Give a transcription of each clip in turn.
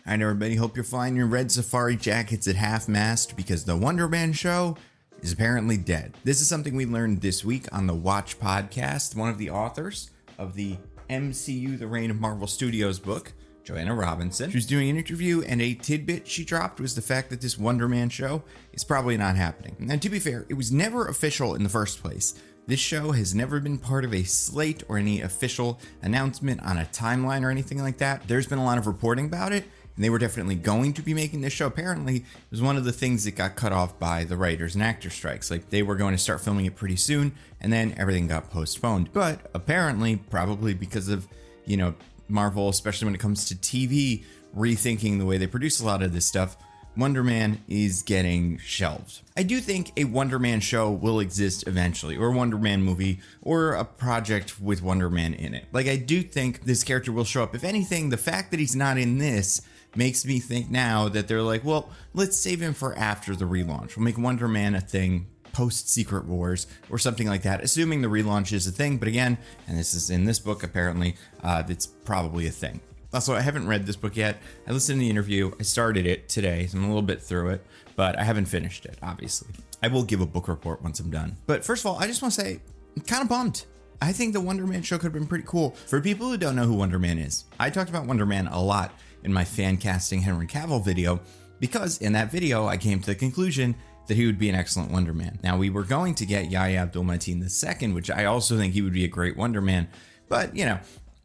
Alright everybody, hope you're flying your red safari jackets at half-mast because the Wonder Man show is apparently dead. This is something we learned this week on the Watch podcast. One of the authors of the MCU The Reign of Marvel Studios book, Joanna Robinson, she was doing an interview, and a tidbit she dropped was the fact that this Wonder Man show is probably not happening. And to be fair, it was never official in the first place. This show has never been part of a slate or any official announcement on a timeline or anything like that. There's been a lot of reporting about it, and they were definitely going to be making this show. Apparently, it was one of the things that got cut off by the writers and actor strikes. Like, they were going to start filming it pretty soon, and then everything got postponed. But apparently, probably because of, Marvel, especially when it comes to TV, rethinking the way they produce a lot of this stuff, Wonder Man is getting shelved. I do think a Wonder Man show will exist eventually, or a Wonder Man movie, or a project with Wonder Man in it. Like, I do think this character will show up. If anything, the fact that he's not in this makes me think now that they're like, well, let's save him for after the relaunch. We'll make Wonder Man a thing post Secret Wars or something like that, assuming the relaunch is a thing. But again, and this is in this book apparently, it's probably a thing. Also, I haven't read this book yet. I listened to the interview. I started it today, so I'm a little bit through it, but I haven't finished it, obviously. I will give a book report once I'm done. But first of all, I just want to say, I'm kind of bummed. I think the Wonder Man show could have been pretty cool. For people who don't know who Wonder Man is, I talked about Wonder Man a lot in my fan casting Henry Cavill video, because in that video, I came to the conclusion that he would be an excellent Wonder Man. Now, we were going to get Yahya Abdul-Mateen II, which I also think he would be a great Wonder Man, but,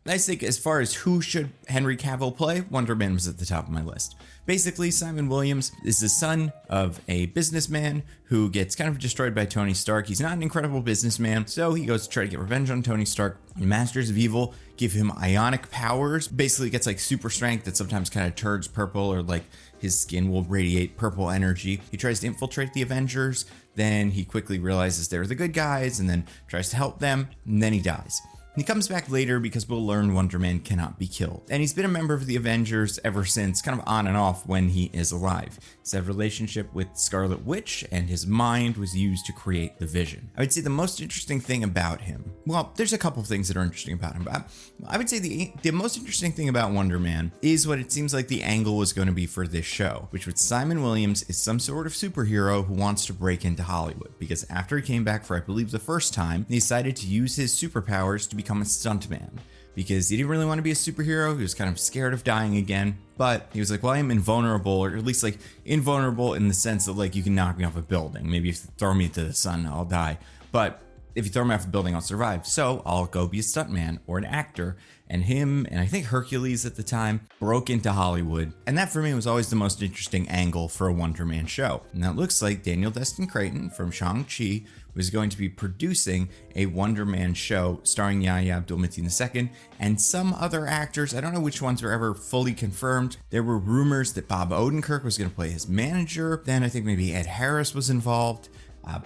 I think as far as who should Henry Cavill play, Wonder Man was at the top of my list. Basically, Simon Williams is the son of a businessman who gets kind of destroyed by Tony Stark. He's not an incredible businessman, so he goes to try to get revenge on Tony Stark. The Masters of Evil give him ionic powers. Basically, gets like super strength that sometimes kind of turns purple, or like his skin will radiate purple energy. He tries to infiltrate the Avengers, then he quickly realizes they're the good guys, and then tries to help them, and then he dies. He comes back later because we'll learn Wonder Man cannot be killed. And he's been a member of the Avengers ever since, kind of on and off when he is alive. He's had a relationship with Scarlet Witch, and his mind was used to create the Vision. I would say the most interesting thing about him, well, there's a couple of things that are interesting about him, but I would say the most interesting thing about Wonder Man is what it seems like the angle was going to be for this show, which was Simon Williams is some sort of superhero who wants to break into Hollywood, because after he came back for, I believe, the first time, he decided to use his superpowers to become a stuntman, because he didn't really want to be a superhero. He was kind of scared of dying again, but he was like, well, I'm invulnerable, or at least like invulnerable in the sense that like you can knock me off a building. Maybe if you throw me into the sun, I'll die, but if you throw me off a building, I'll survive. So I'll go be a stuntman or an actor. And him, and I think Hercules at the time, broke into Hollywood. And that for me was always the most interesting angle for a Wonder Man show. And that looks like Daniel Destin Creighton from Shang-Chi was going to be producing a Wonder Man show starring Yahya Abdul-Mateen II and some other actors. I don't know which ones were ever fully confirmed. There were rumors that Bob Odenkirk was going to play his manager. Then I think maybe Ed Harris was involved.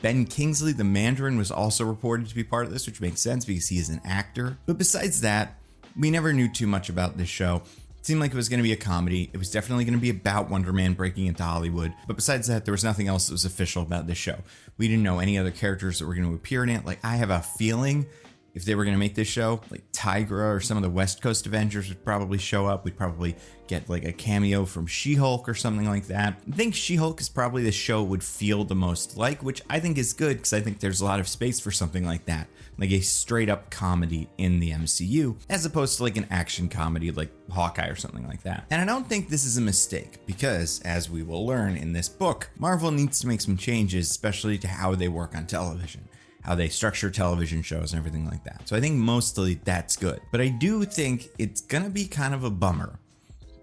Ben Kingsley, the Mandarin, was also reported to be part of this, which makes sense because he is an actor. But besides that, we never knew too much about this show. It seemed like it was going to be a comedy. It was definitely going to be about Wonder Man breaking into Hollywood. But besides that, there was nothing else that was official about this show. We didn't know any other characters that were going to appear in it. Like, I have a feeling if they were going to make this show, like Tigra or some of the West Coast Avengers would probably show up. We'd probably get like a cameo from She-Hulk or something like that. I think She-Hulk is probably the show would feel the most like, which I think is good because I think there's a lot of space for something like that, like a straight up comedy in the MCU, as opposed to like an action comedy like Hawkeye or something like that. And I don't think this is a mistake because, as we will learn in this book, Marvel needs to make some changes, especially to how they work on television, how they structure television shows and everything like that. So I think mostly that's good. But I do think it's gonna be kind of a bummer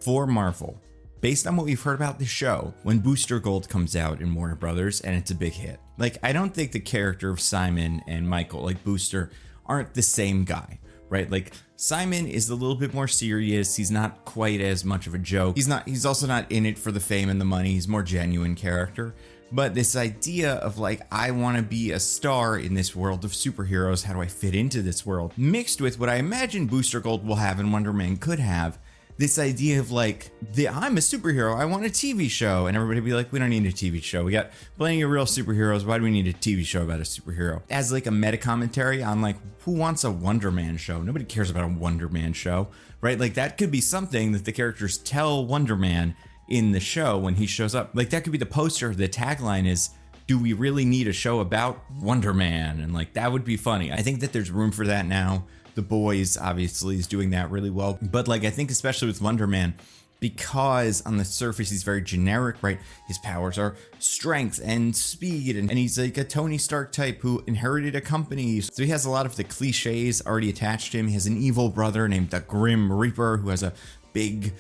for Marvel, based on what we've heard about the show, when Booster Gold comes out in Warner Brothers and it's a big hit. Like, I don't think the character of Simon and Michael, like Booster, aren't the same guy, right? Like, Simon is a little bit more serious. He's not quite as much of a joke. He's also not in it for the fame and the money. He's a more genuine character. But this idea of like, I want to be a star in this world of superheroes, how do I fit into this world? Mixed with what I imagine Booster Gold will have and Wonder Man could have, this idea of like, I'm a superhero, I want a TV show. And everybody be like, we don't need a TV show. We got plenty of real superheroes. Why do we need a TV show about a superhero? As like a meta commentary on like, who wants a Wonder Man show? Nobody cares about a Wonder Man show, right? Like that could be something that the characters tell Wonder Man in the show when he shows up. Like that could be the poster. The tagline is, do we really need a show about Wonder Man? And like, that would be funny. I think that there's room for that now. The Boys obviously is doing that really well. But like, I think especially with Wonder Man, because on the surface he's very generic, right? His powers are strength and speed, and he's like a Tony Stark type who inherited a company. So he has a lot of the cliches already attached to him. He has an evil brother named the Grim Reaper who has a big,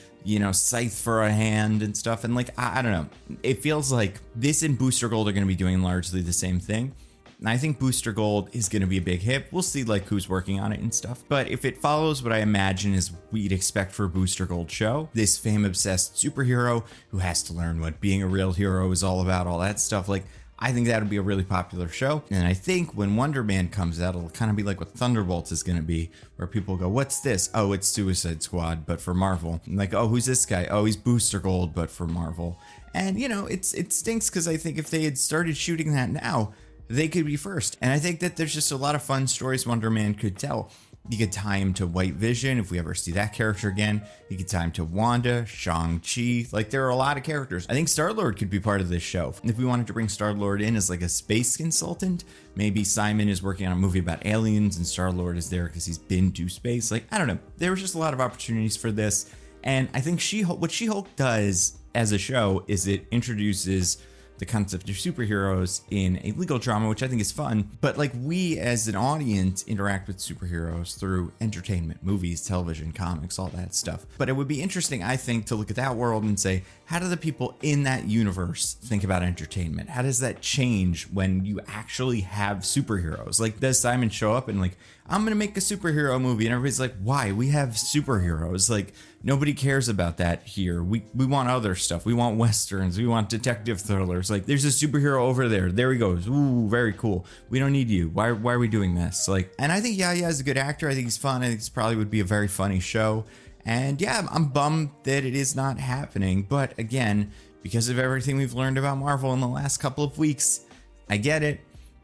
scythe for a hand and stuff. And like, I don't know. It feels like this and Booster Gold are going to be doing largely the same thing. And I think Booster Gold is going to be a big hit. We'll see like who's working on it and stuff. But if it follows what I imagine is we'd expect for a Booster Gold show, this fame-obsessed superhero who has to learn what being a real hero is all about, all that stuff, like, I think that'll be a really popular show. And I think when Wonder Man comes out, it'll kind of be like what Thunderbolts is going to be, where people go, what's this? Oh, it's Suicide Squad, but for Marvel. And like, oh, who's this guy? Oh, he's Booster Gold, but for Marvel. And, it stinks because I think if they had started shooting that now, they could be first. And I think that there's just a lot of fun stories Wonder Man could tell. You could tie him to White Vision if we ever see that character again. You could tie him to Wanda, Shang-Chi. Like, there are a lot of characters. I think Star-Lord could be part of this show. If we wanted to bring Star-Lord in as like a space consultant, maybe Simon is working on a movie about aliens and Star-Lord is there because he's been to space. Like, I don't know. There was just a lot of opportunities for this. And I think what She-Hulk does as a show is it introduces the concept of superheroes in a legal drama, which I think is fun. But like, we as an audience interact with superheroes through entertainment, movies, television, comics, all that stuff. But it would be interesting, I think, to look at that world and say, how do the people in that universe think about entertainment? How does that change when you actually have superheroes? Like, does Simon show up and like, I'm gonna make a superhero movie, and everybody's like, why? We have superheroes. Like, nobody cares about that here. We want other stuff. We want westerns. We want detective thrillers. Like, there's a superhero over there. There he goes. Ooh, very cool. We don't need you. Why are we doing this? Like, and I think Yahya is a good actor. I think he's fun. I think this probably would be a very funny show. And yeah, I'm bummed that it is not happening. But again, because of everything we've learned about Marvel in the last couple of weeks, I get it.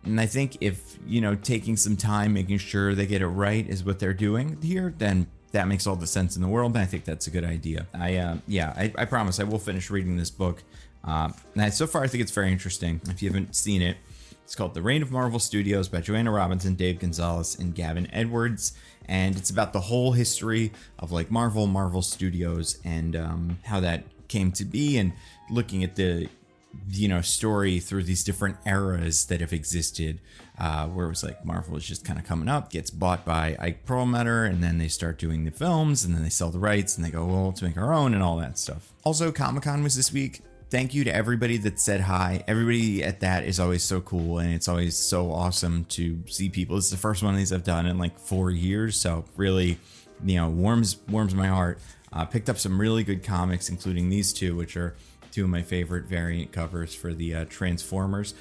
And I think if, taking some time, making sure they get it right is what they're doing here, then that makes all the sense in the world. And I think that's a good idea. I promise I will finish reading this book. And so far, I think it's very interesting. If you haven't seen it, it's called The Reign of Marvel Studios by Joanna Robinson, Dave Gonzalez, and Gavin Edwards. And it's about the whole history of like Marvel Studios and how that came to be, and looking at the story through these different eras that have existed, where it was like Marvel is just kind of coming up, gets bought by Ike Perlmutter, and then they start doing the films, and then they sell the rights, and they go, well, let's make our own, and all that stuff. Also, Comic-Con was this week. Thank you to everybody that said hi. Everybody at that is always so cool, and it's always so awesome to see people. This is the first one of these I've done in like 4 years, so really, warms my heart. Picked up some really good comics, including these two, which are two of my favorite variant covers for the Transformers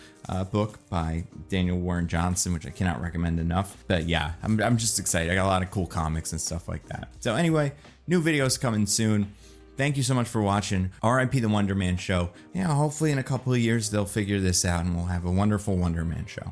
book by Daniel Warren Johnson, which I cannot recommend enough. But yeah, I'm just excited. I got a lot of cool comics and stuff like that. So anyway, new videos coming soon. Thank you so much for watching. R.I.P. the Wonder Man Show. Hopefully in a couple of years they'll figure this out and we'll have a wonderful Wonder Man show.